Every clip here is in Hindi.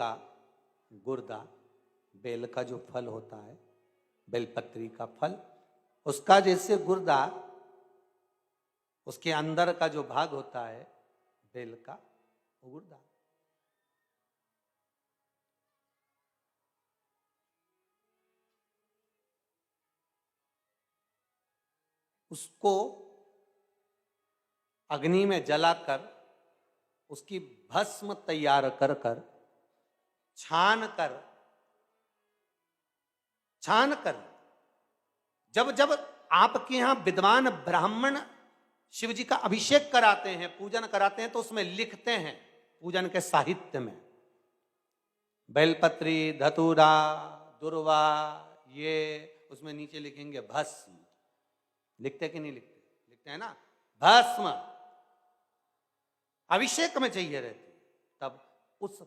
का गुर्दा, बेल का जो फल होता है, बेलपत्री का फल, उसका जैसे गुर्दा, उसके अंदर का जो भाग होता है बेल का, वो गुर्दा। उसको अग्नि में जलाकर उसकी भस्म तैयार कर कर छान कर जब जब आपके यहां विद्वान ब्राह्मण शिव जी का अभिषेक कराते हैं, पूजन कराते हैं, तो उसमें लिखते हैं पूजन के साहित्य में, बेलपत्री, धतूरा, दुर्वा, ये उसमें नीचे लिखेंगे भस्म। लिखते कि नहीं लिखते? लिखते हैं ना, भस्म अभिषेक में चाहिए रहती। तब उस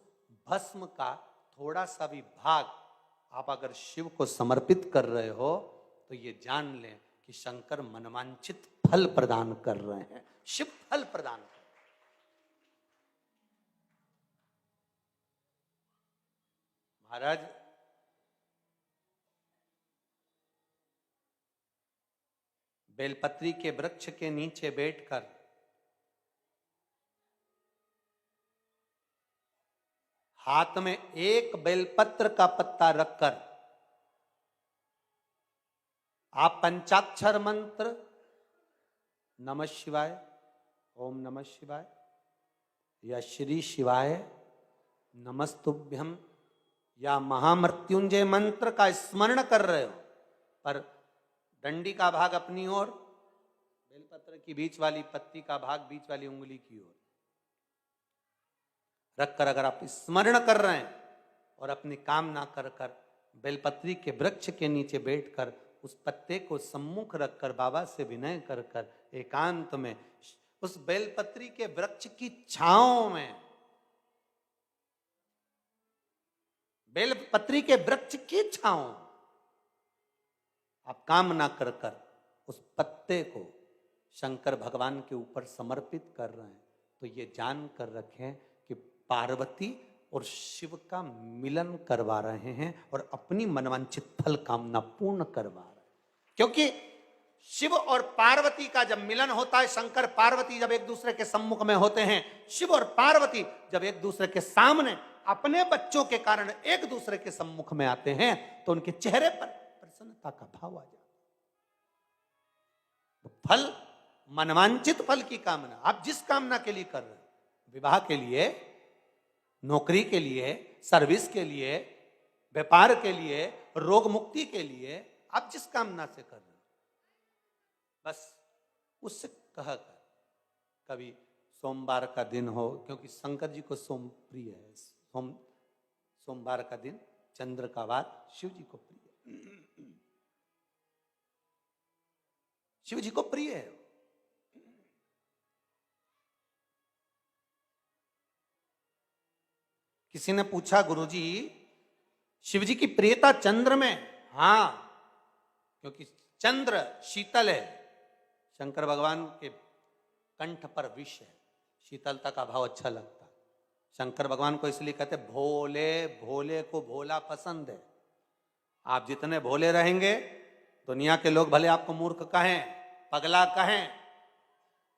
भस्म का थोड़ा सा भी भाग आप अगर शिव को समर्पित कर रहे हो तो ये जान लें कि शंकर मनवांछित फल प्रदान कर रहे हैं, शिव फल प्रदान कर रहे हैं। महाराज, बेलपत्री के वृक्ष के नीचे बैठकर हाथ में एक बेलपत्र का पत्ता रखकर आप पंचाक्षर मंत्र नमः शिवाय, ओम नमः शिवाय, या श्री शिवाय नमस्तुभ्यम, या महामृत्युंजय मंत्र का स्मरण कर रहे हो, पर डंडी का भाग अपनी ओर, बेलपत्र की बीच वाली पत्ती का भाग बीच वाली उंगली की ओर रखकर अगर आप स्मरण कर रहे हैं और अपनी कामना कर कर बेलपत्री के वृक्ष के नीचे बैठकर उस पत्ते को सम्मुख रखकर बाबा से विनय कर कर एकांत में उस बेलपत्री के वृक्ष की छांव में, बेलपत्री के वृक्ष की छांव आप कामना कर कर उस पत्ते को शंकर भगवान के ऊपर समर्पित कर रहे हैं, तो ये जान कर रखें कि पार्वती और शिव का मिलन करवा रहे हैं और अपनी मनवांछित फल कामना पूर्ण करवा रहे हैं। क्योंकि शिव और पार्वती का जब मिलन होता है, शंकर पार्वती जब एक दूसरे के सम्मुख में होते हैं, शिव और पार्वती जब एक दूसरे के सामने अपने बच्चों के कारण एक दूसरे के सम्मुख में आते हैं, तो उनके चेहरे पर प्रसन्नता का भाव आ जाता है। फल, मनवांछित फल की कामना आप जिस कामना के लिए कर रहे हैं, विवाह के लिए, नौकरी के लिए, सर्विस के लिए, व्यापार के लिए, रोग मुक्ति के लिए, आप जिस कामना से कर रहे हो, बस उससे कह कर, कभी सोमवार का दिन हो, क्योंकि शंकर जी को सोम प्रिय है, सोमवार का दिन, चंद्र का वार शिव जी को प्रिय है, शिव जी को प्रिय है। किसी ने पूछा, गुरुजी शिव जी की प्रियता चंद्र में? हां, क्योंकि चंद्र शीतल है, शंकर भगवान के कंठ पर विष है, शीतलता का भाव अच्छा लगता है। शंकर भगवान को इसलिए कहते भोले, भोले को भोला पसंद है। आप जितने भोले रहेंगे, दुनिया के लोग भले आपको मूर्ख कहें, पगला कहें,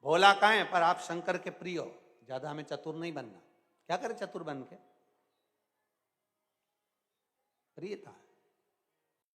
भोला कहें, पर आप शंकर के प्रिय हो। ज्यादा हमें चतुर नहीं बनना। क्या करें चतुर बन के? प्रियता है।